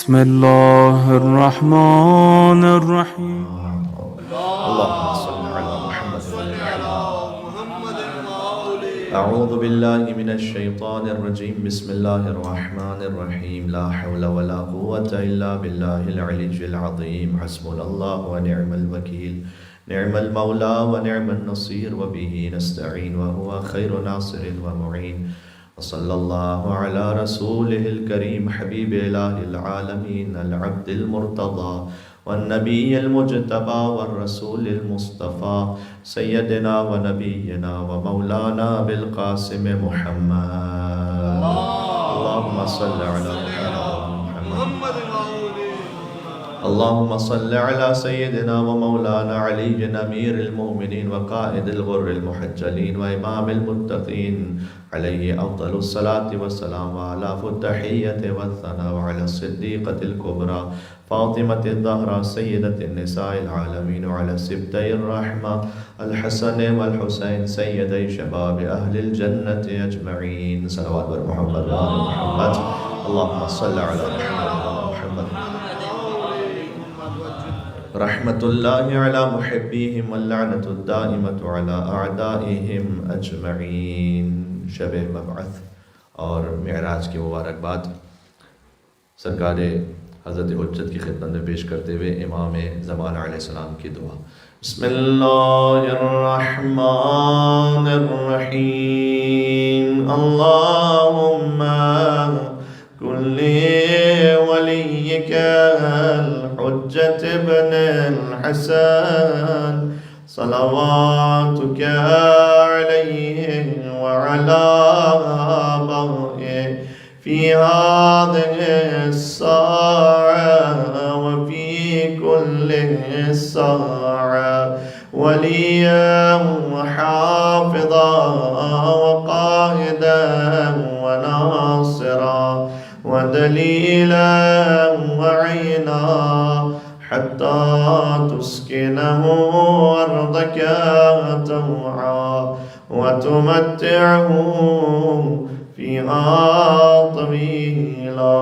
بسم الله الرحمن الرحيم. اللهم صل على محمد أعوذ بالله من الشيطان الرجيم بسم الله الرحمن الرحيم لا حول ولا قوة إلا بالله العلي العظيم حسبنا الله ونعم الوكيل نعم المولى ونعم النصير وبه نستعين وهو خير ناصر ومعين وصلى الله على رسوله الكريم حبيب إله العالمين العبد المرتضى والنبي المجتبى والرسول المصطفى سيدنا ونبينا ومولانا بالقاسم محمد اللهم صل على محمد اللهم صل على سيدنا ومولانا علي أمير المؤمنين وقائد الغر المحجلين وإمام المتقين عليه أفضل الصلاة والسلام وعلى التحية والثناء وعلى الصديقة الكبرى فاطمة الزهراء سيدة النساء العالمين وعلى سبتي الرحمة الحسن والحسين سيدي شباب أهل الجنة أجمعين صلوات محمد وآل محمد اللهم صل على محمد رحمة الله على محبيهم واللعنة الدائمة على أعدائهم أجمعين. شب مبعث اور معراج کی مبارکباد سرکار حضرت حجت کی خدمت میں پیش کرتے ہوئے امام زمان علیہ السلام کی دعا. بسم اللہ الرحمن الرحیم. اللہم کل ولیک الحجت ابن الحسن صلواتک علیہ وعلى آبائه في هذه الساعة وفي كل ساعة وليا وحافظا وقائدا وناصرا ودليلا وعينا حتى تسكنه أرضك طوعا وتمتعه فيها طويلا.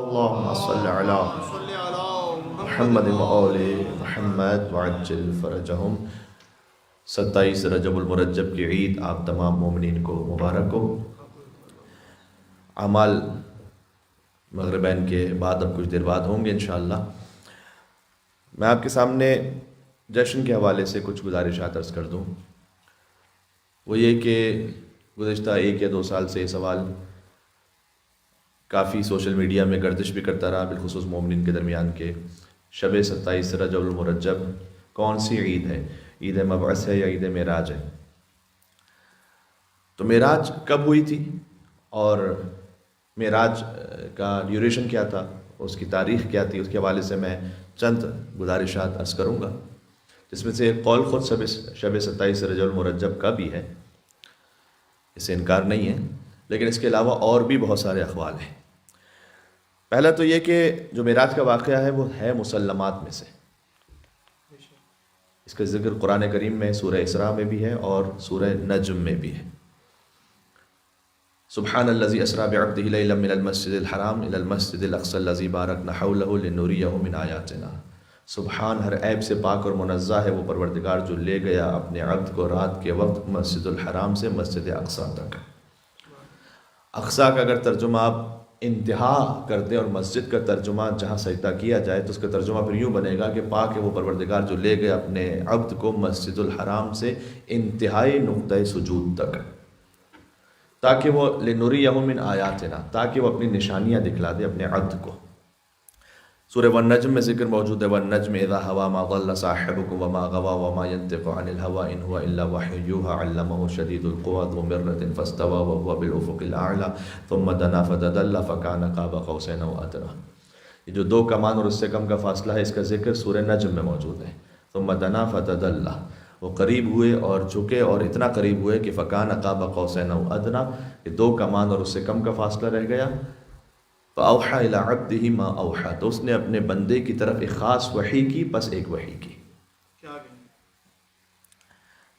اللهم صل على محمد وآل محمد وعجل فرجهم. 27 رجب المرجب کی عید آپ تمام مومنین کو مبارک ہو. اعمال مغربین کے بعد اب کچھ دیر بعد ہوں گے انشاءاللہ. میں آپ کے سامنے جشن کے حوالے سے کچھ گزارشات عرض کر دوں. وہ یہ کہ گزشتہ 1 یا 2 سال سے یہ سوال کافی سوشل میڈیا میں گردش بھی کرتا رہا، بالخصوص مومنین کے درمیان کے شب 27 رجب المرجب کون سی عید ہے؟ عید مبعث ہے یا عید معراج ہے؟ تو معراج کب ہوئی تھی اور معراج کا ڈیوریشن کیا تھا، اس کی تاریخ کیا تھی، اس کے حوالے سے میں چند گزارشات عرض کروں گا، جس میں سے ایک قول خود شب 27 رجب المرجب کا بھی ہے، اس سے انکار نہیں ہے، لیکن اس کے علاوہ اور بھی بہت سارے اقوال ہیں. پہلا تو یہ کہ جو معراج کا واقعہ ہے وہ ہے مسلمات میں سے. اس کا ذکر قرآن کریم میں سورہ اسراء میں بھی ہے اور سورہ نجم میں بھی ہے. سبحان الذی اسریٰ بعبدہ لیلا من المسجد الحرام الی المسجد الاقصی الذی بارکنا حولہ لنریہ من آیاتنا. سبحان، ہر عیب سے پاک اور منزہ ہے وہ پروردگار جو لے گیا اپنے عبد کو رات کے وقت مسجد الحرام سے مسجد اقصیٰ تک. اقصیٰ کا اگر ترجمہ آپ انتہا کرتے اور مسجد کا ترجمہ جہاں سجدہ کیا جائے تو اس کا ترجمہ پھر یوں بنے گا کہ پاک ہے وہ پروردگار جو لے گیا اپنے عبد کو مسجد الحرام سے انتہائی نقطۂ سجود تک، تاکہ وہ لنریہ من آیاتنا، تاکہ وہ اپنی نشانیاں دکھلا دے اپنے عبد کو. سورہ والنجم میں ذکر موجود ہے، والنجم اذا ہوا ما ضل صاحبکم وما غوا وما ينطق عن الهوى ان هو الا وحی یوحی علمہ شدید القوى ذو مرۃ فاستوى وهو بالافق الاعلى ثم دنا فتدلى فكان قاب قوسین او ادنی. یہ جو 2 کمان اور اس سے کم کا فاصلہ ہے، اس کا ذکر سورہ نجم میں موجود ہے. ثم دنا فتدلى، وہ قریب ہوئے اور جھکے اور اتنا قریب ہوئے کہ فکان قاب قوسین او ادنی، کہ 2 کمان اور اس سے کم کا فاصلہ رہ گیا. فاوحى الى عبده ما اوحى، تو اس نے اپنے بندے کی طرف ایک خاص وحی کی، بس ایک وحی کی.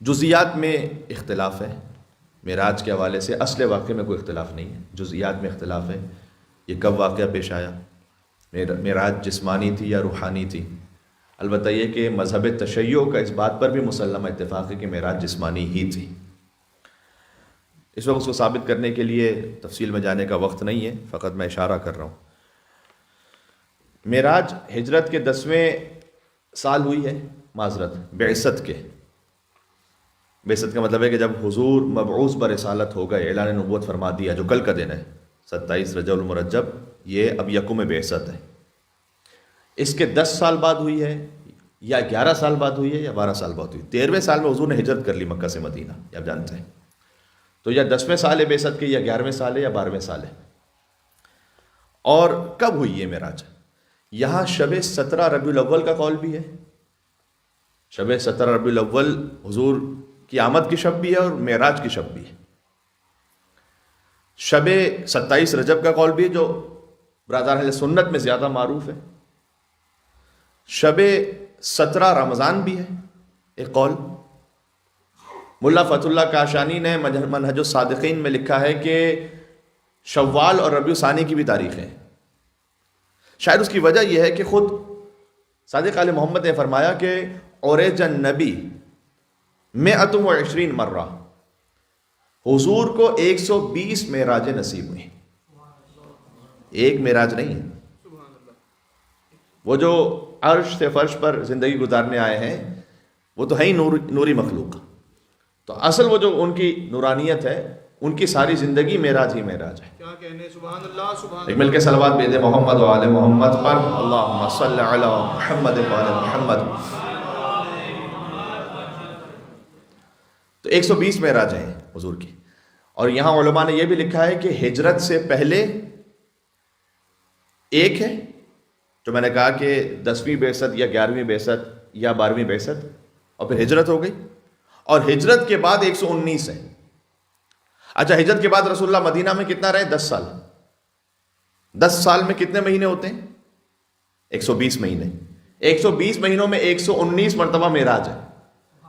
جزیات میں اختلاف ہے. معراج کے حوالے سے اصل واقعے میں کوئی اختلاف نہیں ہے، جزیات میں اختلاف ہے. یہ کب واقعہ پیش آیا؟ معراج جسمانی تھی یا روحانی تھی؟ البتہ یہ کہ مذہب تشیع کا اس بات پر بھی مسلمہ اتفاق ہے کہ معراج جسمانی ہی تھی۔ اس وقت اس کو ثابت کرنے کے لیے تفصیل میں جانے کا وقت نہیں ہے، فقط میں اشارہ کر رہا ہوں۔ معراج ہجرت کے 10ویں سال ہوئی ہے، معذرت بعثت کے۔ بعثت کا مطلب ہے کہ جب حضور مبعوث برسالت ہو گئے، اعلان نبوت فرما دیا، جو کل کا دن ہے 27 رجب المرجب، یہ اب یکم بعثت ہے۔ اس کے 10 سال بعد ہوئی ہے یا 11 سال بعد ہوئی ہے یا 12 سال بعد ہوئی؟ 13ویں سال میں حضور نے ہجرت کر لی مکہ سے مدینہ، یہ آپ جانتے ہیں۔ تو یا 10ویں سال ہے بعثت کے، یا 11ویں سال ہے، یا 12ویں سال ہے۔ اور کب ہوئی یہ معراج؟ یہاں شب 17 ربیع الاول کا قول بھی ہے۔ شب 17 ربیع الاول حضور کی آمد کی شب بھی ہے اور معراج کی شب بھی ہے۔ شب 27 رجب کا قول بھی ہے، جو برادران اہل سنت میں زیادہ معروف ہے۔ شب 17 رمضان بھی ہے ایک قول۔ ملا فتح اللہ کاشانی نے منہج الصادقین میں لکھا ہے کہ شوال اور ربیع ثانی کی بھی تاریخ ہے۔ شاید اس کی وجہ یہ ہے کہ خود صادق آل محمد نے فرمایا کہ عرج النبی 120 مرہ، حضور کو 120 معراجیں نصیب ہوئی۔ ایک معراج نہیں ہے۔ وہ جو عرش سے فرش پر زندگی گزارنے آئے ہیں وہ تو ہے ہی نوری مخلوق، تو اصل وہ جو ان کی نورانیت ہے، ان کی ساری زندگی معراج ہی معراج ہے۔ کیا کہنے، سبحان اللہ سبحان اللہ۔ ایک مل کے صلوات بھیجیں محمد و آل محمد پر، اللہم صلی علی محمد و آل محمد۔ تو 120 معراجیں ہیں حضور کی۔ اور یہاں علماء نے یہ بھی لکھا ہے کہ ہجرت سے پہلے ایک ہے، جو میں نے کہا کہ 10ویں بعثت یا 11ویں بعثت یا 12ویں بعثت، اور پھر ہجرت ہو گئی، اور ہجرت کے بعد 119 ہے۔ اچھا، ہجرت کے بعد رسول اللہ مدینہ میں کتنا رہے؟ 10 سال۔ 10 سال میں کتنے مہینے ہوتے ہیں؟ 120 مہینے۔ 120 مہینوں میں 119 مرتبہ معراج ہے،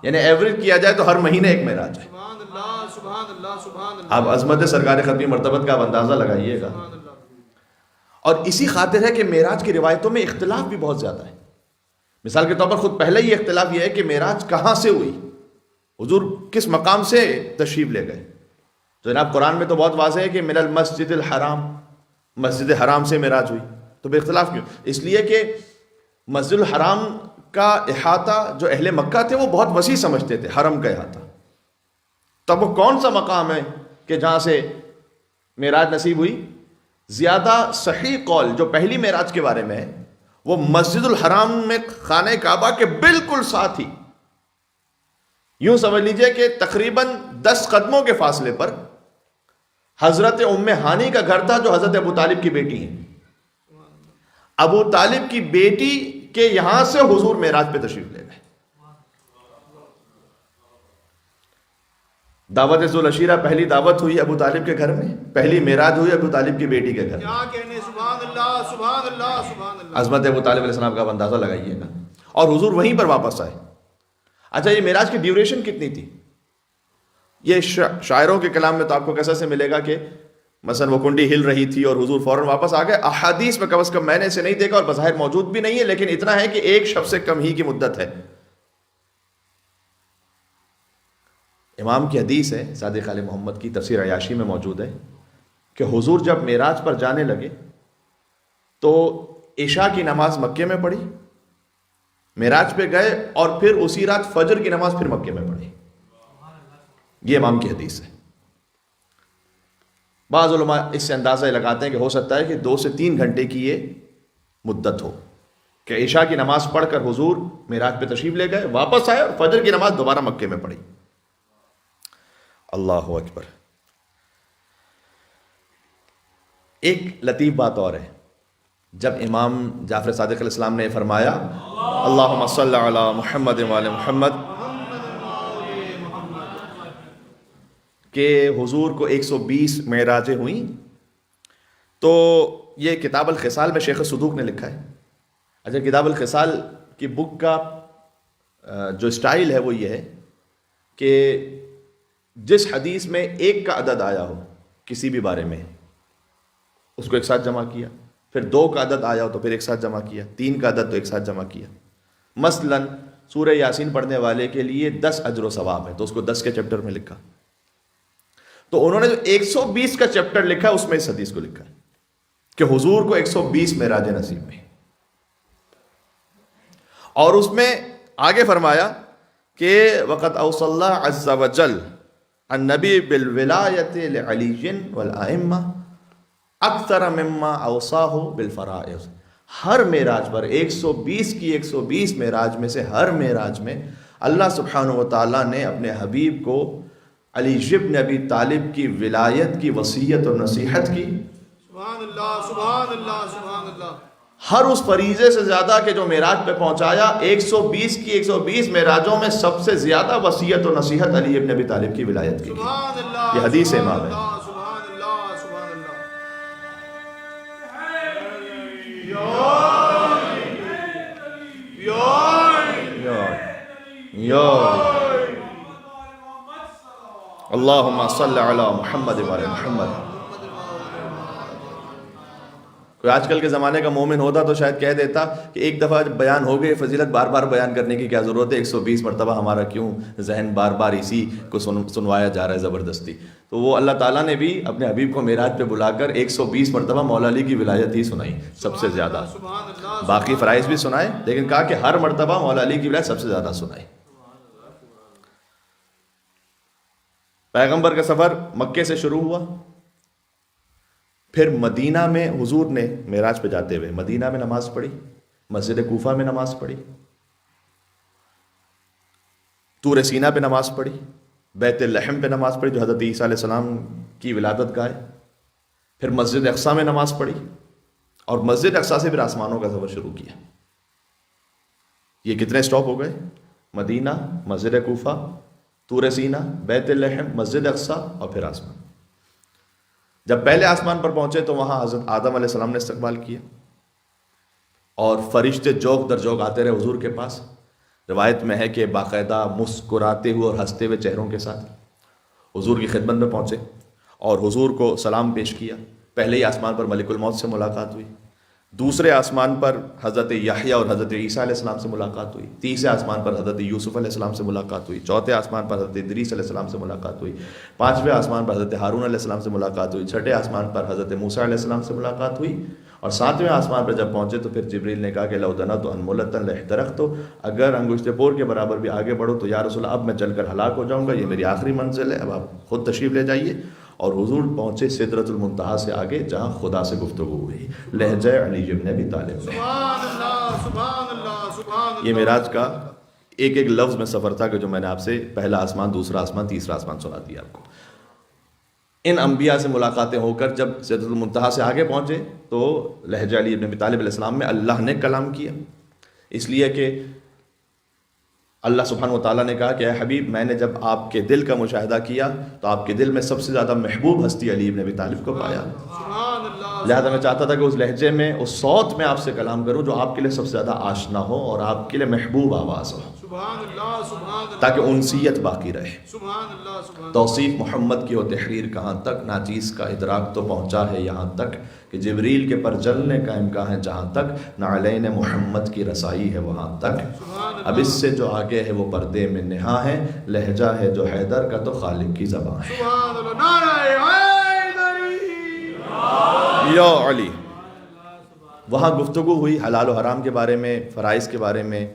یعنی ایوریج کیا جائے تو ہر مہینے ایک معراج ہے۔ سبحان اللہ سبحان اللہ سبحان اللہ۔ آپ عظمت سرکار ختمی مرتبت کا آپ اندازہ لگائیے گا۔ سبحان اللہ۔ اور اسی خاطر ہے کہ معراج کی روایتوں میں اختلاف بھی بہت زیادہ ہے۔ مثال کے طور پر خود پہلے ہی اختلاف یہ ہے کہ معراج کہاں سے ہوئی، حضور کس مقام سے تشریف لے گئے۔ تو جناب قرآن میں تو بہت واضح ہے کہ من المسجد الحرام، مسجد حرام سے معراج ہوئی، تو بے اختلاف کیوں؟ اس لیے کہ مسجد الحرام کا احاطہ جو اہل مکہ تھے وہ بہت وسیع سمجھتے تھے، حرم کا احاطہ۔ تب وہ کون سا مقام ہے کہ جہاں سے معراج نصیب ہوئی؟ زیادہ صحیح قول جو پہلی معراج کے بارے میں ہے وہ مسجد الحرام میں خانہ کعبہ کے بالکل ساتھ ہی، یوں سمجھ لیجئے کہ تقریباً 10 قدموں کے فاصلے پر حضرت ام ہانی کا گھر تھا، جو حضرت ابو طالب کی بیٹی ہیں۔ ابو طالب کی بیٹی کے یہاں سے حضور معراج پہ تشریف لے گئے۔ دعوت ذوالعشیرہ پہلی دعوت ہوئی ابو طالب کے گھر میں، پہلی معراج ہوئی ابو طالب کی بیٹی کے گھر میں۔ کیا کہنے، سبحان اللہ سبحان اللہ سبحان اللہ۔ عظمت ابو طالب علیہ السلام کا آپ اندازہ لگائیے گا، اور حضور وہیں پر واپس آئے۔ اچھا، یہ معراج کی ڈیوریشن کتنی تھی؟ یہ شاعروں کے کلام میں تو آپ کو کیسا سے ملے گا کہ مثلا وہ کنڈی ہل رہی تھی اور حضور فوراً واپس آ گئے۔ احادیث میں کم از کم میں نے اسے نہیں دیکھا اور بظاہر موجود بھی نہیں ہے، لیکن اتنا ہے کہ ایک شب سے کم ہی کی مدت ہے۔ امام کی حدیث ہے، صادق آل محمد کی تفسیر عیاشی میں موجود ہے کہ حضور جب معراج پر جانے لگے تو عشاء کی نماز مکے میں پڑھی، معراج پہ گئے اور پھر اسی رات فجر کی نماز پھر مکے میں پڑھی۔ یہ امام کی حدیث ہے۔ بعض علماء اس سے اندازہ لگاتے ہیں کہ ہو سکتا ہے کہ 2 سے 3 گھنٹے کی یہ مدت ہو کہ عشاء کی نماز پڑھ کر حضور معراج پہ تشریف لے گئے، واپس آئے اور فجر کی نماز دوبارہ مکے میں پڑھی۔ اللہ اکبر۔ ایک لطیف بات اور ہے، جب امام جعفر صادق علیہ السلام نے فرمایا اللہم صلی علی محمد وعلی محمد، کہ حضور کو 120 معراجیں ہوئیں، تو یہ کتاب الخصال میں شیخ صدوق نے لکھا ہے۔ اچھا، کتاب الخصال کی بک کا جو سٹائل ہے وہ یہ ہے کہ جس حدیث میں ایک کا عدد آیا ہو کسی بھی بارے میں، اس کو ایک ساتھ جمع کیا، پھر 2 کا عدد آیا تو پھر ایک ساتھ جمع کیا، 3 کا عدد تو ایک ساتھ جمع کیا۔ مثلا سورہ یاسین پڑھنے والے کے لیے 10 اجر و ثواب ہے تو اس کو 10 کے چیپٹر میں لکھا۔ تو انہوں نے جو 120 کا چیپٹر لکھا اس میں اس حدیث کو لکھا کہ حضور کو 120 معراج نصیب میں، اور اس میں آگے فرمایا کہ وقت اوصى الله عز وجل النبی بالولایت لعلی والائمہ اکثر مما اوصاه بالفرائض۔ ہر معراج پر 120 کی 120 معراج میں سے ہر معراج میں اللہ سبحانہ و تعالیٰ نے اپنے حبیب کو علی بن ابی طالب کی ولایت کی وصیت اور نصیحت کی۔ سبحان اللہ سبحان اللہ سبحان اللہ۔ ہر اس فریضے سے زیادہ کہ جو معراج پہ پہنچایا، 120 کی 120 معراجوں میں سب سے زیادہ وصیت اور نصیحت علی بن ابی طالب کی ولایت کی۔ سبحان اللہ یہ حدیث امام ہے۔ سبحان اللہ سبحان اللہ۔ اللہم صلی علی محمد وعلی محمد۔ کوئی آج کل کے زمانے کا مومن ہوتا تو شاید کہہ دیتا کہ ایک دفعہ جب بیان ہو گئی فضیلت بار بار بیان کرنے کی کیا ضرورت ہے، 120 مرتبہ ہمارا کیوں ذہن بار بار اسی کو سنوایا جا رہا ہے زبردستی۔ تو وہ اللہ تعالیٰ نے بھی اپنے حبیب کو معراج پہ بلا کر 120 مرتبہ مولا علی کی ولایت ہی سنائی سب سے زیادہ، باقی فرائض بھی سنائے لیکن کہا کہ ہر مرتبہ مولا علی کی ولایت سب سے زیادہ سنائی۔ پیغمبر کا سفر مکے سے شروع ہوا، پھر مدینہ میں حضور نے معراج پہ جاتے ہوئے مدینہ میں نماز پڑھی، مسجد کوفہ میں نماز پڑھی، طور سینا پہ نماز پڑھی، بیت لحم پہ نماز پڑھی جو حضرت عیسیٰ علیہ السلام کی ولادت گاہ ہے، پھر مسجد اقصیٰ میں نماز پڑھی، اور مسجد اقصیٰ سے پھر آسمانوں کا سفر شروع کیا۔ یہ کتنے سٹاپ ہو گئے؟ مدینہ، مسجد کوفہ، طور سینا، بیت لحم، مسجد اقصیٰ اور پھر آسمان۔ جب پہلے آسمان پر پہنچے تو وہاں حضرت آدم علیہ السلام نے استقبال کیا، اور فرشتے جوق در جوق آتے رہے حضور کے پاس۔ روایت میں ہے کہ باقاعدہ مسکراتے ہوئے اور ہنستے ہوئے چہروں کے ساتھ حضور کی خدمت میں پہنچے اور حضور کو سلام پیش کیا۔ پہلے ہی آسمان پر ملک الموت سے ملاقات ہوئی، دوسرے آسمان پر حضرت یحییٰ اور حضرت عیسیٰ علیہ السلام سے ملاقات ہوئی، تیسرے آسمان پر حضرت یوسف علیہ السلام سے ملاقات ہوئی، چوتھے آسمان پر حضرت ادریس علیہ السلام سے ملاقات ہوئی، پانچویں آسمان پر حضرت ہارون علیہ السلام سے ملاقات ہوئی، چھٹے آسمان پر حضرت موسیٰ علیہ السلام سے ملاقات ہوئی، اور ساتویں آسمان پر جب پہنچے تو پھر جبریل نے کہا کہ لو دنت انملۃ لاحترقت، اگر انگشت پور کے برابر بھی آگے بڑھو تو یا رسول اللہ اب میں چل کر ہلاک ہو جاؤں گا، یہ میری آخری منزل ہے، اب آپ خود تشریف لے جائیے۔ اور حضور پہنچے سدرۃ المنتہا سے آگے جہاں خدا سے گفتگو ہوئی، لہجہ علی بن ابی طالب میں۔ سبحان اللہ سبحان اللہ سبحان اللہ۔ یہ معراج کا ایک ایک لفظ میں سفر تھا کہ جو میں نے آپ سے پہلا آسمان، دوسرا آسمان، تیسرا آسمان سنا دیا آپ کو۔ ان انبیاء سے ملاقاتیں ہو کر جب سدرۃ المنتہا سے آگے پہنچے تو لہجہ علی بن ابی طالب علیہ السلام میں اللہ نے کلام کیا، اس لیے کہ اللہ سبحانہ و تعالیٰ نے کہا کہ اے حبیب میں نے جب آپ کے دل کا مشاہدہ کیا تو آپ کے دل میں سب سے زیادہ محبوب ہستی علی بن ابی طالب کو پایا، سبحان اللہ۔ لہذا میں چاہتا تھا کہ اس لہجے میں، اس صوت میں آپ سے کلام کروں جو آپ کے لیے سب سے زیادہ آشنا ہو اور آپ کے لیے محبوب آواز ہو، سبحان اللہ سبحان اللہ تاکہ انسیت باقی رہے۔ سبحان اللہ سبحان توصیف محمد کی و تحریر کہاں تک، ناچیز کا ادراک تو پہنچا ہے یہاں تک کہ جبریل کے پر جلنے کا امکان ہے جہاں تک، نعلین محمد کی رسائی ہے وہاں تک، اب اس سے جو آگے ہے وہ پردے میں نہا ہے، لہجہ ہے جو حیدر کا تو خالق کی زبان ہے۔ سبحان اللہ۔ نعرہ حیدری۔ یا علی۔ وہاں گفتگو ہوئی حلال و حرام کے بارے میں، فرائض کے بارے میں،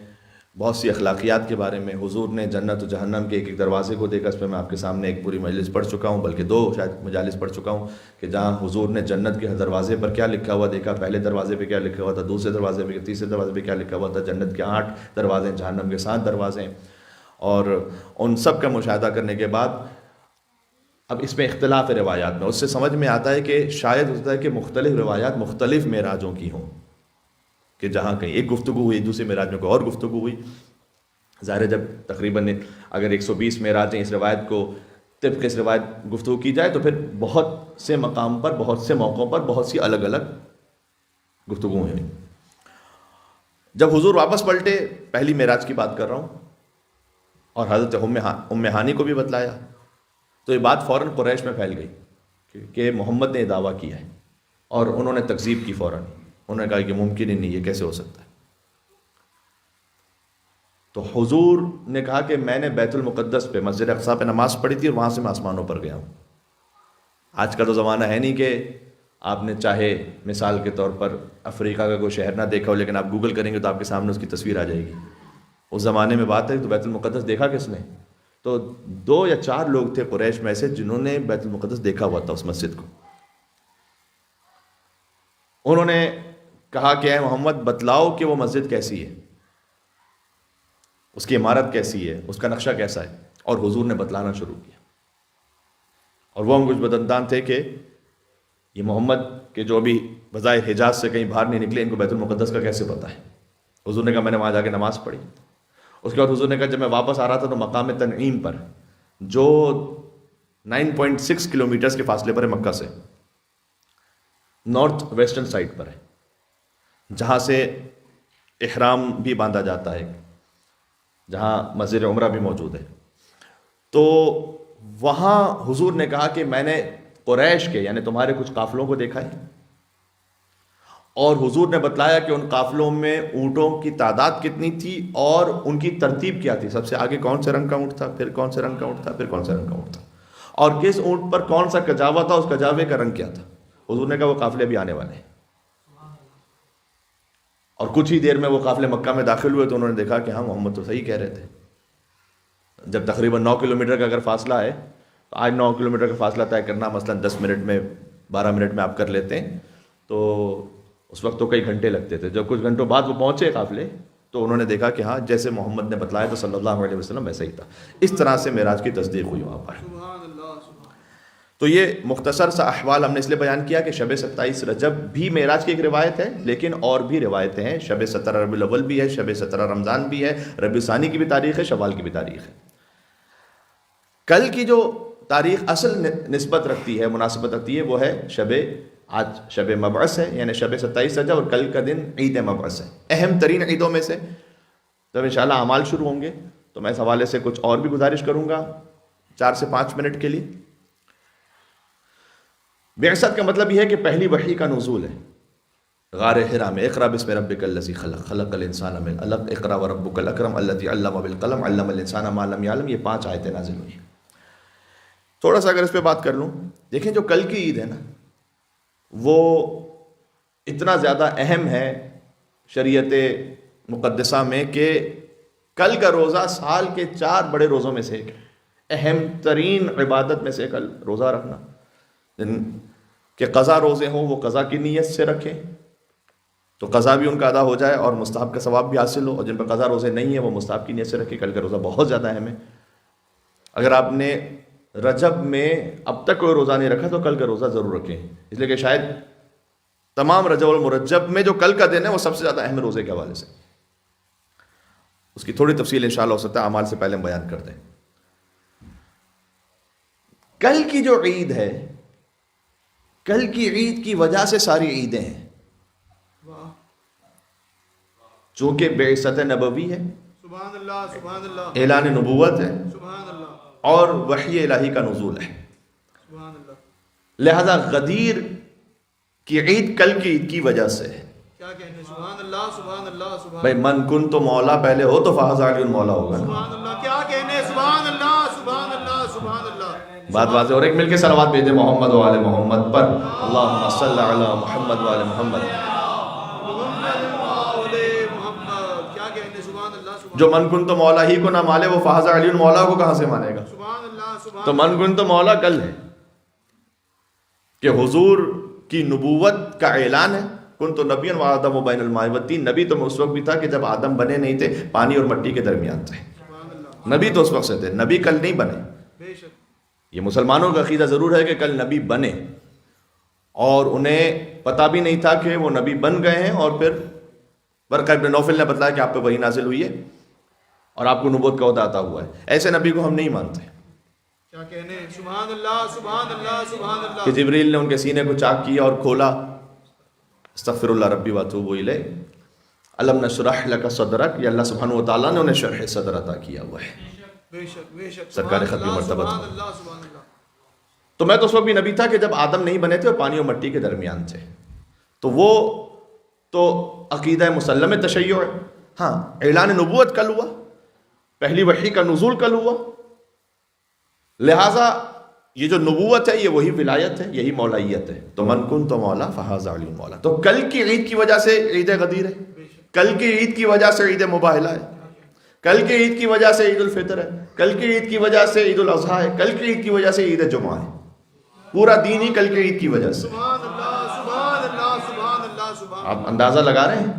بہت سی اخلاقیات کے بارے میں۔ حضور نے جنت و جہنم کے ایک ایک دروازے کو دیکھا، اس پہ میں آپ کے سامنے ایک پوری مجلس پڑھ چکا ہوں، بلکہ 2 شاید مجالس پڑھ چکا ہوں، کہ جہاں حضور نے جنت کے دروازے پر کیا لکھا ہوا دیکھا، پہلے دروازے پہ کیا لکھا ہوا تھا، دوسرے دروازے پہ، تیسرے دروازے پہ کیا لکھا ہوا تھا، جنت کے 8 دروازے، جہنم کے 7 دروازے، اور ان سب کا مشاہدہ کرنے کے بعد اب اس میں اختلاف ہے روایات میں، اس سے سمجھ میں آتا ہے کہ شاید ہوتا ہے کہ مختلف روایات مختلف معراجوں کی ہوں، کہ جہاں کہیں ایک گفتگو ہوئی، دوسری معراج میں کوئی اور گفتگو ہوئی۔ ظاہر ہے جب تقریباً اگر 120 معراجیں اس روایت کو طبق اس روایت گفتگو کی جائے تو پھر بہت سے مقام پر، بہت سے موقعوں پر بہت سی الگ الگ گفتگو ہیں۔ جب حضور واپس پلٹے، پہلی معراج کی بات کر رہا ہوں، اور حضرت ام ہانی کو بھی بتلایا تو یہ بات فوراً قریش میں پھیل گئی کہ محمد نے دعویٰ کیا ہے اور انہوں نے تکذیب کی فوراً. انہوں نے کہا کہ ممکن ہی نہیں، یہ کیسے ہو سکتا ہے. تو حضور نے کہا کہ میں نے بیت المقدس پہ، مسجد اقصی پہ نماز پڑھی تھی اور وہاں سے میں آسمانوں پر گیا ہوں. آج کا تو زمانہ ہے نہیں کہ آپ نے چاہے مثال کے طور پر افریقہ کا کوئی شہر نہ دیکھا ہو، لیکن آپ گوگل کریں گے تو آپ کے سامنے اس کی تصویر آ جائے گی. اس زمانے میں بات ہے تو بیت المقدس دیکھا کس نے؟ تو 2 یا 4 لوگ تھے قریش میں سے جنہوں نے بیت المقدس دیکھا ہوا تھا، اس مسجد کو. انہوں نے کہا کہ اے محمد بتلاؤ کہ وہ مسجد کیسی ہے، اس کی عمارت کیسی ہے، اس کا نقشہ کیسا ہے. اور حضور نے بتلانا شروع کیا. اور وہ ہم کچھ بدندان تھے کہ یہ محمد کے جو بھی بظاہر حجاز سے کہیں باہر نہیں نکلے، ان کو بیت المقدس کا کیسے پتہ ہے. حضور نے کہا میں نے وہاں جا کے نماز پڑھی. اس کے بعد حضور نے کہا جب میں واپس آ رہا تھا تو مقام تنعیم پر، جو 9.6 کلومیٹرز کے فاصلے پر ہے مکہ سے، نارتھ ویسٹرن سائڈ پر ہے، جہاں سے احرام بھی باندھا جاتا ہے، جہاں مسجد عمرہ بھی موجود ہے. تو وہاں حضور نے کہا کہ میں نے قریش کے یعنی تمہارے کچھ قافلوں کو دیکھا ہے، اور حضور نے بتلایا کہ ان قافلوں میں اونٹوں کی تعداد کتنی تھی اور ان کی ترتیب کیا تھی. سب سے آگے کون سے رنگ کا اونٹ تھا، پھر کون سے رنگ کا اونٹ تھا، پھر کون سے رنگ کا اونٹ تھا، اور کس اونٹ پر کون سا کجاوا تھا، اس کجاوے کا رنگ کیا تھا. حضور نے کہا وہ قافلے بھی آنے والے ہیں. اور کچھ ہی دیر میں وہ قافلے مکہ میں داخل ہوئے تو انہوں نے دیکھا کہ ہاں محمد تو صحیح کہہ رہے تھے. جب تقریباً 9 کلومیٹر کا اگر فاصلہ ہے تو آج 9 کلومیٹر کا فاصلہ طے کرنا مثلاً 10 منٹ میں 12 منٹ میں آپ کر لیتے ہیں، تو اس وقت تو کئی گھنٹے لگتے تھے. جب کچھ گھنٹوں بعد وہ پہنچے قافلے تو انہوں نے دیکھا کہ ہاں جیسے محمد نے بتلایا تو صلی اللہ علیہ وسلم ویسا ہی تھا. اس طرح سے معراج کی تصدیق ہوئی وہاں پر. تو یہ مختصر سا احوال ہم نے اس لیے بیان کیا کہ شب 27 رجب بھی معراج کی ایک روایت ہے، لیکن اور بھی روایتیں ہیں. شب 17 ربیع الاول بھی ہے، شب 17 رمضان بھی ہے، ربیع ثانی کی بھی تاریخ ہے، شوال کی بھی تاریخ ہے. کل کی جو تاریخ اصل نسبت رکھتی ہے، مناسبت رکھتی ہے، وہ ہے آج شب مبعث ہے، یعنی شب 27 رجب، اور کل کا دن عید مبعث ہے، اہم ترین عیدوں میں سے. جب انشاءاللہ اعمال شروع ہوں گے تو میں اس حوالے سے کچھ اور بھی گزارش کروں گا 4 سے 5 منٹ کے لیے. بعثت کا مطلب یہ ہے کہ پہلی وحی کا نزول ہے. غار حرا میں اقرا بسم ربک الذی خلق، خلق الانسان من علق، اقرا وربک الاکرم الذی علم بالقلم، علم الانسان ما لم یعلم. یہ 5 آیتیں نازل ہوئی. تھوڑا سا اگر اس پہ بات کر لوں، دیکھیں جو کل کی عید ہے نا، وہ اتنا زیادہ اہم ہے شریعت مقدسہ میں کہ کل کا روزہ سال کے 4 بڑے روزوں میں سے ایک، اہم ترین عبادت میں سے کل روزہ رکھنا. کہ قضا روزے ہوں وہ قضا کی نیت سے رکھیں تو قضا بھی ان کا ادا ہو جائے اور مستحب کا ثواب بھی حاصل ہو، اور جن پر قضا روزے نہیں ہیں وہ مستحب کی نیت سے رکھیں. کل کا روزہ بہت زیادہ اہم ہے. اگر آپ نے رجب میں اب تک کوئی روزہ نہیں رکھا تو کل کا روزہ ضرور رکھیں، اس لیے کہ شاید تمام رجب المرجب میں جو کل کا دن ہے وہ سب سے زیادہ اہم روزے کے حوالے سے. اس کی تھوڑی تفصیل انشاءاللہ ہو سکتا ہے اعمال سے پہلے ہم بیان کر دیں. کل کی جو عید ہے، کل کی عید کی وجہ سے ساری عیدیں ہیں. چونکہ بعثت نبوی ہے، سبحان اللہ، سبحان اللہ، اعلان نبوت ہے، سبحان اللہ، اور وحی الہی کا نزول ہے. سبحان اللہ. لہذا غدیر کی عید کل کی عید کی وجہ سے ہے. کیا کہنے، سبحان اللہ، سبحان اللہ، سبحان بھائی من کن تو مولا پہلے ہو تو فہذا علی مولا ہوگا نا. سبحان اللہ. کیا کہنے، سبحان اللہ، سبحان اللہ، سبحان اللہ. بات واضح. اور ایک مل کے صلوات بھیجیں محمد و آل محمد پر. اللہم صلی علی محمد و آل محمد. کیا کہنے، سبحان اللہ، سبحان جو من کن تو مولا ہی کو نہ مانے وہ فہذا علی مولا کو کہاں سے مانے گا؟ سبحان اللہ، سبحان تو من کن تو مولا کل ہے کہ حضور کی نبوت کا اعلان ہے. کن تو نبی و آدم و بین الماء والطین. نبی تو اس وقت بھی تھا کہ جب آدم بنے نہیں تھے، پانی اور مٹی کے درمیان تھے. نبی تو اس وقت سے تھے، نبی کل نہیں بنے. بے شک. یہ مسلمانوں کا عقیدہ ضرور ہے کہ کل نبی بنے، اور انہیں پتہ بھی نہیں تھا کہ وہ نبی بن گئے ہیں. اور پھر ورقہ ابن نوفل نے بتلایا کہ آپ پہ وحی نازل ہوئی ہے اور آپ کو نبوت کا عہدہ عطا ہوا ہے. ایسے نبی کو ہم نہیں مانتے. کیا کہنے، سبحان اللہ، سبحان اللہ، سبحان اللہ. کہ جبریل نے ان کے سینے کو چاک کیا اور کھولا. استغفر اللہ ربی واتوب الیہ. الم نشرح لک صدرک، یہ اللہ سبحانہ و تعالیٰ نے انہیں شرح صدر عطا کیا ہوا ہے. بے شک، بے شک. سرکار ختمی مرتبہ. سبحان اللہ، سبحان اللہ. تو میں تو اس وقت بھی نبی تھا کہ جب آدم نہیں بنے تھے اور پانی اور مٹی کے درمیان تھے. تو وہ تو عقیدہ مسلم تشیع ہے. ہاں اعلان نبوت کل ہوا، پہلی وحی کا نزول کل ہوا، لہٰذا یہ جو نبوت ہے یہ وہی ولایت ہے، یہی مولائیت ہے. تو من کنت مولا فہذا علی مولا. تو کل کی عید کی وجہ سے عید غدیر ہے، کل کی عید کی وجہ سے عید مباہلہ ہے، کل کی عید کی وجہ سے عید الفطر ہے، کل کی عید کی وجہ سے عید الاضحیٰ ہے، کل کی عید کی وجہ سے عید جمعہ ہے. پورا دین ہی کل کی عید کی وجہ سے. سبحان اللہ سبحان اللہ سبحان اللہ سبحان آپ اندازہ لگا رہے ہیں.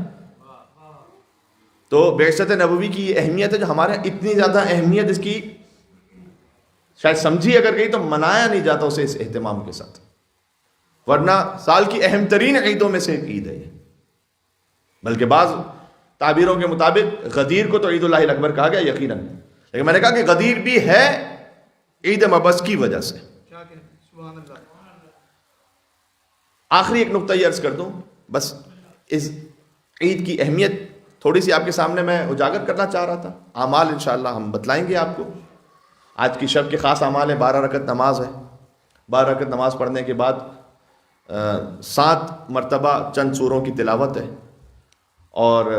تو بعثت نبوی کی یہ اہمیت ہے جو ہمارے اتنی زیادہ اہمیت اس کی شاید سمجھی اگر گئی تو منایا نہیں جاتا اسے اس اہتمام کے ساتھ، ورنہ سال کی اہم ترین عیدوں میں سے ایک عید ہے یہ. بلکہ بعض تعبیروں کے مطابق غدیر کو تو عید اللہ الاکبر کہا گیا یقیناً، لیکن میں نے کہا کہ غدیر بھی ہے عید مبعث کی وجہ سے. کیا کہتے ہیں سبحان اللہ. آخری ایک نقطہ یہ عرض کر دوں، بس اس عید کی اہمیت تھوڑی سی آپ کے سامنے میں اجاگر کرنا چاہ رہا تھا. اعمال انشاءاللہ ہم بتلائیں گے آپ کو. آج کی شب کے خاص اعمال ہیں، 12 رکعت نماز ہے. 12 رکعت نماز پڑھنے کے بعد 7 مرتبہ چند سوروں کی تلاوت ہے، اور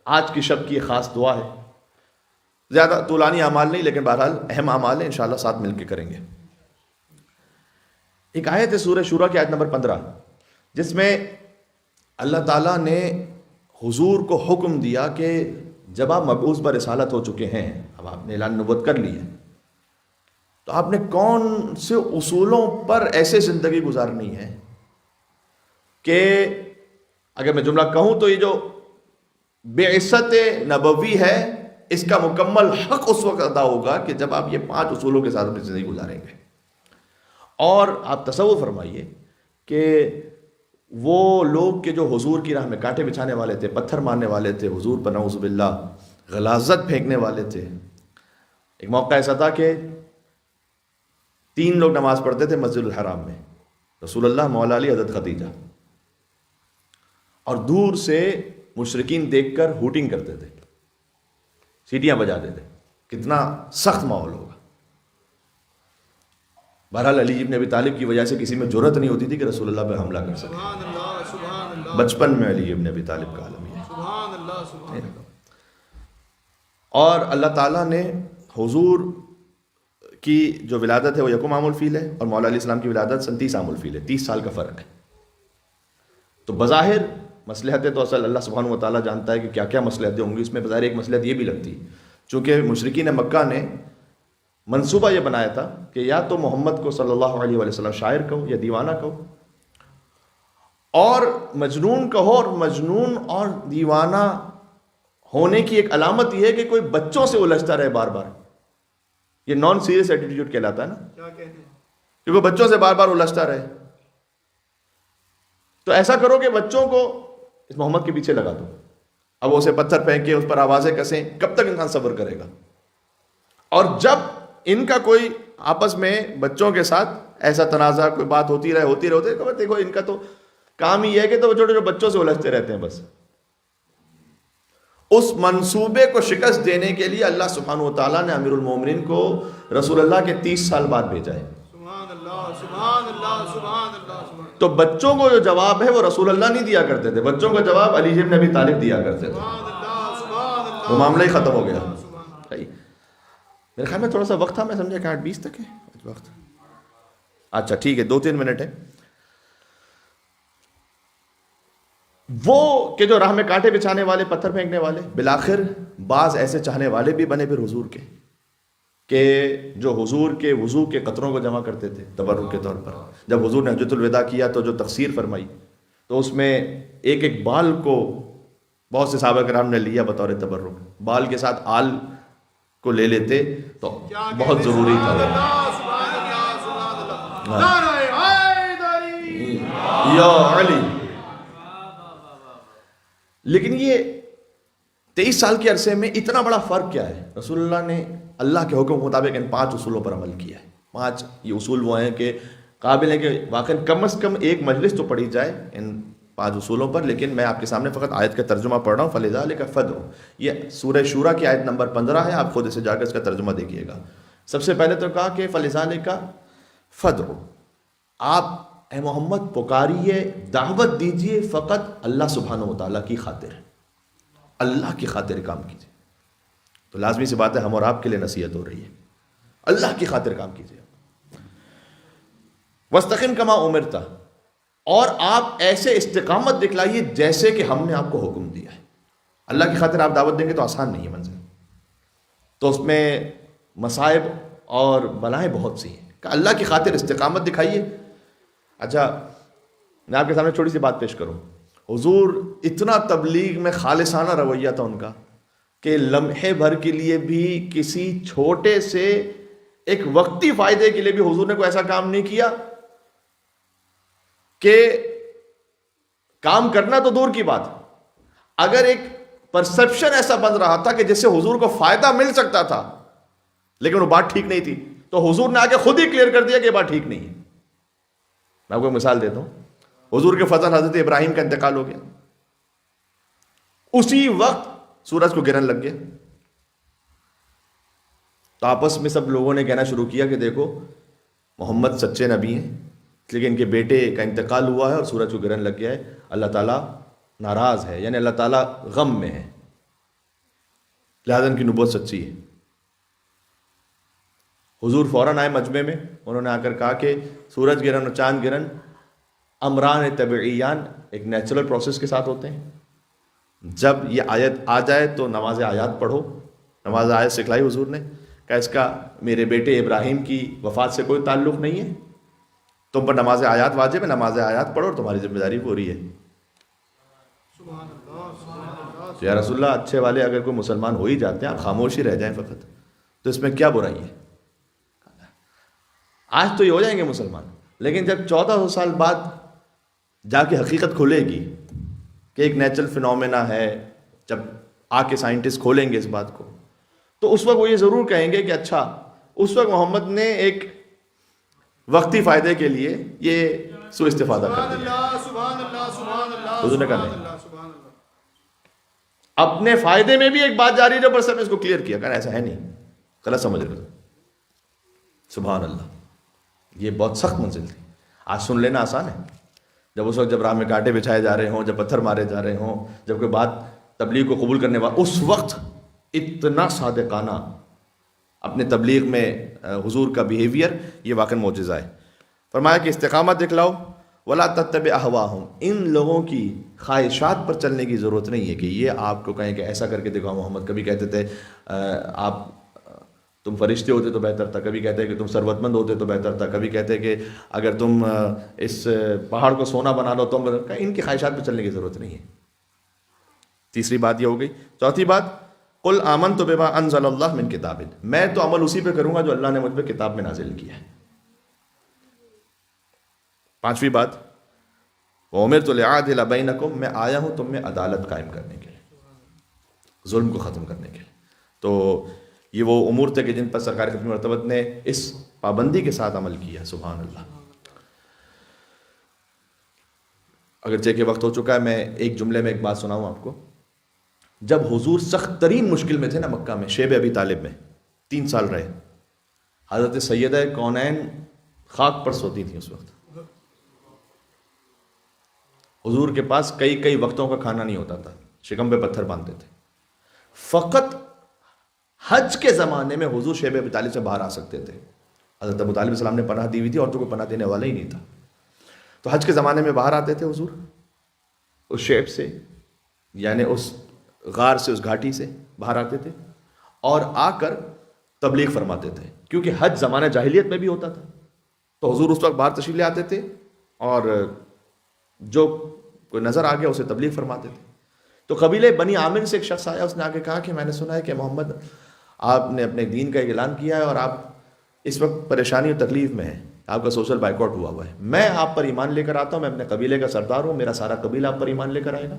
آج کی شب کی ایک خاص دعا ہے. زیادہ طولانی اعمال نہیں، لیکن بہرحال اہم اعمال ہیں، انشاءاللہ ساتھ مل کے کریں گے. ایک آیت ہے سورہ شورا کی آیت نمبر 15، جس میں اللہ تعالیٰ نے حضور کو حکم دیا کہ جب آپ مبعوث برسالت ہو چکے ہیں، اب آپ نے اعلان نبوت کر لی ہے، تو آپ نے کون سے اصولوں پر ایسے زندگی گزارنی ہے کہ اگر میں جملہ کہوں تو یہ جو بعثت نبوی ہے اس کا مکمل حق اس وقت ادا ہوگا کہ جب آپ یہ 5 اصولوں کے ساتھ اپنی زندگی گزاریں گے. اور آپ تصور فرمائیے کہ وہ لوگ کہ جو حضور کی راہ میں کانٹے بچھانے والے تھے، پتھر مارنے والے تھے، حضور پر نعوذ باللہ غلاظت پھینکنے والے تھے. ایک موقع ایسا تھا کہ 3 لوگ نماز پڑھتے تھے مسجد الحرام میں، رسول اللہ، مولا علی، حضرت خدیجہ، اور دور سے مشرکین دیکھ کر ہوٹنگ کرتے تھے، سیٹیاں بجاتے تھے. کتنا سخت ماحول ہوگا. بہرحال علی ابن ابی طالب کی وجہ سے کسی میں جرأت نہیں ہوتی تھی کہ رسول اللہ پہ حملہ کر سکے. سبحان اللہ سبحان اللہ بچپن میں علی ابن ابی طالب کا عالم ہے. سبحان اللہ سبحان اللہ. اور اللہ تعالیٰ نے حضور کی جو ولادت ہے وہ 1 عام الفیل ہے، اور مولا علیہ السلام کی ولادت 37 عام الفیل ہے، 30 سال کا فرق ہے. تو بظاہر مصلحتیں تو اصل اللہ سبحانہ و تعالیٰ جانتا ہے کہ کیا کیا مصلحتیں ہوں گی. اس میں بظاہر ایک مصلحت یہ بھی لگتی، چونکہ مشرکین مکہ نے منصوبہ یہ بنایا تھا کہ یا تو محمد کو صلی اللہ علیہ وسلم شاعر کہو یا دیوانہ کہو، اور مجنون کہو. اور مجنون اور دیوانہ ہونے کی ایک علامت یہ ہے کہ کوئی بچوں سے الجھتا رہے بار بار. یہ نان سیریس ایٹیٹیوڈ کہلاتا ہے نا، کیا کہتے ہیں کہ کوئی بچوں سے بار بار الجھتا رہے. تو ایسا کرو کہ بچوں کو اس محمد کے پیچھے لگا دو. اب اسے پتھر پھینکے، اس پر آوازیں کسیں، کب تک انسان صبر کرے گا؟ اور جب ان کا کوئی آپس میں بچوں کے ساتھ ایسا تنازع، کوئی بات ہوتی رہے، دیکھو ان کا تو کام ہی ہے کہ تو وہ چھوٹے چھوٹے بچوں سے الجھتے رہتے ہیں بس. اس منصوبے کو شکست دینے کے لیے اللہ سبحانہ و تعالیٰ نے امیر المومنین کو رسول اللہ کے 30 سال بعد بھیجا ہے. سبحان اللہ سبحان اللہ سبحان اللہ سبحان. تو بچوں کو جو جواب ہے وہ رسول اللہ نہیں دیا کرتے تھے، بچوں کا جواب علی ابن ابی طالب دیا کرتے تھے. سبحان اللہ سبحان اللہ. وہ معاملہ ہی ختم ہو گیا. سبحان میرے خیال میں تھوڑا سا وقت تھا، میں سمجھا کہ 8:20 تک ہے وقت. اچھا ٹھیک ہے، 2-3 منٹ ہے. وہ کہ جو راہ میں کانٹے بچھانے والے، پتھر پھینکنے والے، بالآخر بعض ایسے چاہنے والے بھی بنے پھر حضور کے، کہ جو حضور کے وضو کے قطروں کو جمع کرتے تھے تبرک کے طور پر. جب حضور نے حجۃ الوداع کیا تو جو تقسیر فرمائی تو اس میں ایک ایک بال کو بہت سے صحابہ کرام نے لیا بطور تبرک. بال کے ساتھ آل کو لے لیتے تو بہت ضروری تھا. سبحان اللہ سبحان اللہ. نعرہ حیدری. یا علی. لیکن یہ 23 سال کے عرصے میں اتنا بڑا فرق کیا ہے؟ رسول اللہ نے اللہ کے حکم کے مطابق ان 5 اصولوں پر عمل کیا ہے. 5 یہ اصول وہ ہیں کہ قابل ہیں کہ واقعا کم از کم ایک مجلس تو پڑھی جائے ان 5 اصولوں پر. لیکن میں آپ کے سامنے فقط آیت کا ترجمہ پڑھ رہا ہوں. فَلِذَلِكَ فَادْعُ، یہ سورہ شورا کی آیت نمبر 15 ہے، آپ خود اسے جا کر اس کا ترجمہ دیکھیے گا. سب سے پہلے تو کہا کہ فَلِذَلِكَ فَادْعُ، آپ اے محمد پکاریے، دعوت دیجیے فقط اللہ سبحانہ و تعالیٰ کی خاطر، اللہ کی خاطر کام کیجیے. تو لازمی سی بات ہے ہم اور آپ کے لیے نصیحت ہو رہی ہے، اللہ کی خاطر کام کیجیے. وَاسْتَقِمْ كَمَا أُمِرْتَ، اور آپ ایسے استقامت دکھلائیے جیسے کہ ہم نے آپ کو حکم دیا ہے. اللہ کی خاطر آپ دعوت دیں گے تو آسان نہیں ہے منزل، تو اس میں مصائب اور بلائیں بہت سی ہیں. کہ اللہ کی خاطر استقامت دکھائیے. اچھا میں آپ کے سامنے چھوٹی سی بات پیش کروں. حضور اتنا تبلیغ میں خالصانہ رویہ تھا ان کا کہ لمحے بھر کے لیے بھی کسی چھوٹے سے ایک وقتی فائدے کے لیے بھی حضور نے کوئی ایسا کام نہیں کیا کہ کام کرنا تو دور کی بات، اگر ایک پرسپشن ایسا بن رہا تھا کہ جس سے حضور کو فائدہ مل سکتا تھا لیکن وہ بات ٹھیک نہیں تھی، تو حضور نے آگے خود ہی کلیئر کر دیا کہ یہ بات ٹھیک نہیں ہے. میں آپ کو مثال دیتا ہوں. حضور کے فضل حضرت ابراہیم کا انتقال ہو گیا، اسی وقت سورج کو گرہن لگ گیا. تو آپس میں سب لوگوں نے کہنا شروع کیا کہ دیکھو محمد سچے نبی ہیں لیکن ان کے بیٹے کا انتقال ہوا ہے اور سورج کو گرہن لگ گیا ہے، اللہ تعالیٰ ناراض ہے، یعنی اللہ تعالیٰ غم میں ہے، لہذا ان کی نبوت سچی ہے. حضور فوراً آئے مجمع میں، انہوں نے آ کر کہا کہ سورج گرہن اور چاند گرہن امران طبعیان ایک نیچرل پروسیس کے ساتھ ہوتے ہیں. جب یہ آیت آ جائے تو نماز آیات پڑھو. نماز آیت سکھلائی حضور نے، کہ اس کا میرے بیٹے ابراہیم کی وفات سے کوئی تعلق نہیں ہے، تم پر نماز آیات واجب ہے، نماز آیات پڑھو اور تمہاری ذمہ داری پوری ہے. تو یا رسول اللہ اچھے والے اگر کوئی مسلمان ہو ہی جاتے ہیں، آپ خاموش ہی رہ جائیں فقط، تو اس میں کیا برائی ہے؟ آج تو یہ ہو جائیں گے مسلمان، لیکن جب 1400 سال بعد جا کے حقیقت کھلے گی کہ ایک نیچرل فنومینا ہے، جب آ کے سائنٹسٹ کھولیں گے اس بات کو، تو اس وقت وہ یہ ضرور کہیں گے کہ اچھا اس وقت محمد نے ایک وقتی فائدے کے لیے یہ سوء استفادہ کر دیا. حضور نے کہا نہیں، اپنے فائدے میں بھی ایک بات جاری جو پر اس کو کلیئر کیا، کہنا ایسا ہے نہیں، غلط سمجھ رہے. سبحان اللہ، یہ بہت سخت منزل تھی. آج سن لینا آسان ہے، جب اس وقت جب راہ میں کانٹے بچھائے جا رہے ہوں، جب پتھر مارے جا رہے ہوں، جب کوئی بات تبلیغ کو قبول کرنے والا، اس وقت اتنا صادقانہ اپنے تبلیغ میں حضور کا بیہیویئر، یہ واقعی معجزہ ہے. فرمایا کہ استقامت دکھلاؤ، ولا تتبع اہواہم، ان لوگوں کی خواہشات پر چلنے کی ضرورت نہیں ہے کہ یہ آپ کو کہیں کہ ایسا کر کے دکھاؤ. محمد کبھی کہتے تھے آپ تم فرشتے ہوتے تو بہتر تھا، کبھی کہتے کہ تم ثروت مند ہوتے تو بہتر تھا، کبھی کہتے کہ اگر تم اس پہاڑ کو سونا بنا لو تم. ان کی خواہشات پہ چلنے کی ضرورت نہیں ہے. تیسری بات یہ ہو گئی. چوتھی بات، قل آمنت بما انزل اللہ من کتاب، میں تو عمل اسی پہ کروں گا جو اللہ نے مجھ پہ کتاب میں نازل کیا ہے. پانچویں بات، وَأُمِرْتُ لِأَعْدِلَ بَيْنَكُمْ، میں آیا ہوں تم میں عدالت قائم کرنے کے لیے، ظلم کو ختم کرنے کے لیے. تو یہ وہ امور تھے کہ جن پر سرکار ختم مرتبت نے اس پابندی کے ساتھ عمل کیا. سبحان اللہ. اگرچہ کہ وقت ہو چکا ہے، میں ایک جملے میں ایک بات سناؤں آپ کو. جب حضور سخت ترین مشکل میں تھے نا مکہ میں، شیب ابی طالب میں 3 سال رہے، حضرت سیدہ کونین خاک پر سوتی تھیں اس وقت. حضور کے پاس کئی وقتوں کا کھانا نہیں ہوتا تھا، شکم پہ پتھر باندھتے تھے. فقط حج کے زمانے میں حضور شیب ابی طالب سے باہر آ سکتے تھے. حضرت ابو طالب السلام نے پناہ دی ہوئی تھی اور تو کوئی پناہ دینے والا ہی نہیں تھا. تو حج کے زمانے میں باہر آتے تھے حضور اس شیب سے، یعنی اس غار سے، اس گھاٹی سے باہر آتے تھے اور آ کر تبلیغ فرماتے تھے. کیونکہ حج زمانہ جاہلیت میں بھی ہوتا تھا، تو حضور اس وقت باہر تشریف لے آتے تھے اور جو کوئی نظر آ گیا اسے تبلیغ فرماتے تھے. تو قبیلے بنی عامر سے ایک شخص آیا، اس نے آ کے کہا کہ میں نے سنا ہے کہ محمد آپ نے اپنے دین کا ایک اعلان کیا ہے اور آپ اس وقت پریشانی اور تکلیف میں ہیں، آپ کا سوشل بائیکاٹ ہوا ہے. میں آپ پر ایمان لے کر آتا ہوں، میں اپنے قبیلے کا سردار ہوں، میرا سارا قبیلہ آپ پر ایمان لے کر آئے گا.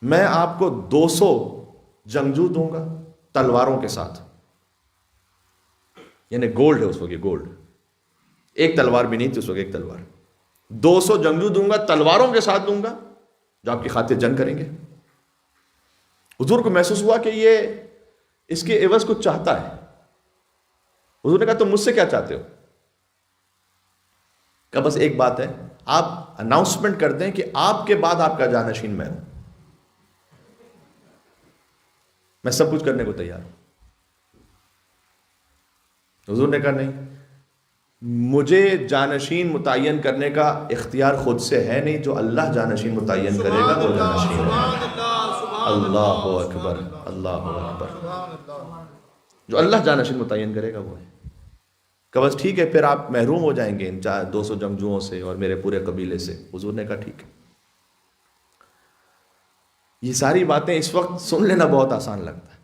میں آپ کو 200 جنگجو دوں گا تلواروں کے ساتھ، یعنی گولڈ ہے اس وقت، یہ گولڈ، ایک تلوار بھی نہیں تھی اس وقت، ایک تلوار. 200 جنگجو دوں گا، تلواروں کے ساتھ دوں گا، جو آپ کی خاطر جنگ کریں گے. حضور کو محسوس ہوا کہ یہ اس کے عوض کچھ چاہتا ہے. حضور نے کہا تم مجھ سے کیا چاہتے ہو؟ کہ بس ایک بات ہے، آپ اناؤنسمنٹ کر دیں کہ آپ کے بعد آپ کا جانشین میں ہوں، میں سب کچھ کرنے کو تیار ہوں۔ حضور نے کہا نہیں، مجھے جانشین متعین کرنے کا اختیار خود سے ہے نہیں، جو اللہ جانشین متعین کرے گا وہ جانشین ہے۔ سبحان اللہ، سبحان اللہ اکبر، اللہ اکبر، اللہ۔ جو اللہ جانشین متعین کرے گا وہ ہے۔ کہ بس ٹھیک ہے، پھر آپ محروم ہو جائیں گے ان 200 جنگجوؤں سے اور میرے پورے قبیلے سے۔ حضور نے کہا ٹھیک ہے۔ یہ ساری باتیں اس وقت سن لینا بہت آسان لگتا ہے،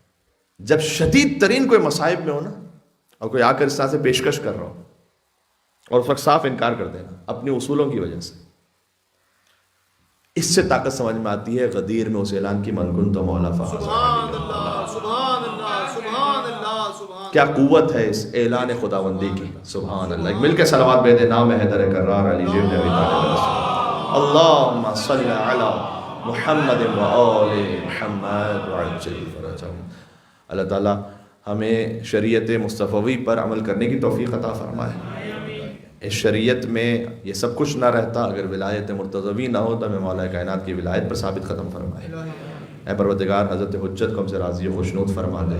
جب شدید ترین کوئی مصائب میں ہو نا، اور کوئی آ کر اس طرح سے پیشکش کر رہا ہو اور اس وقت صاف انکار کر دینا اپنے اصولوں کی وجہ سے، اس سے طاقت سمجھ میں آتی ہے غدیر میں اس اعلان کی من کنت مولا فہذا سبحان اللہ، سبحان اللہ، سبحان اللہ، سبحان کیا قوت ہے اس اعلان خداوندی کی، سبحان اللہ۔ ایک مل کے صلوات بے دے، نام حیدر کرار علی ابن ابی طالب، اللہم صلی علی محمد و آل محمد وعجل فرجہم۔ اللہ تعالیٰ ہمیں شریعت مصطفوی پر عمل کرنے کی توفیق عطا فرمائے۔ اس شریعت میں یہ سب کچھ نہ رہتا اگر ولایت مرتضوی نہ ہو، تو ہمیں مولا کائنات کی ولایت پر ثابت ختم فرمائے۔ اے پروردگار، حضرت حجت کو ہم سے راضی و خوشنود فرما دے،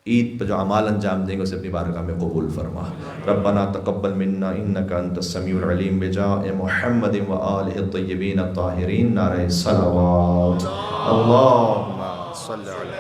عید پہ جو اعمال انجام دیں گے اسے اپنی بارگاہ میں قبول فرما۔ ربنا تقبل منا انک انت السمیع العلیم، بجاہ محمد و آلہ الطیبین الطاہرین، نعرہ صلوات، اللہم صلی علی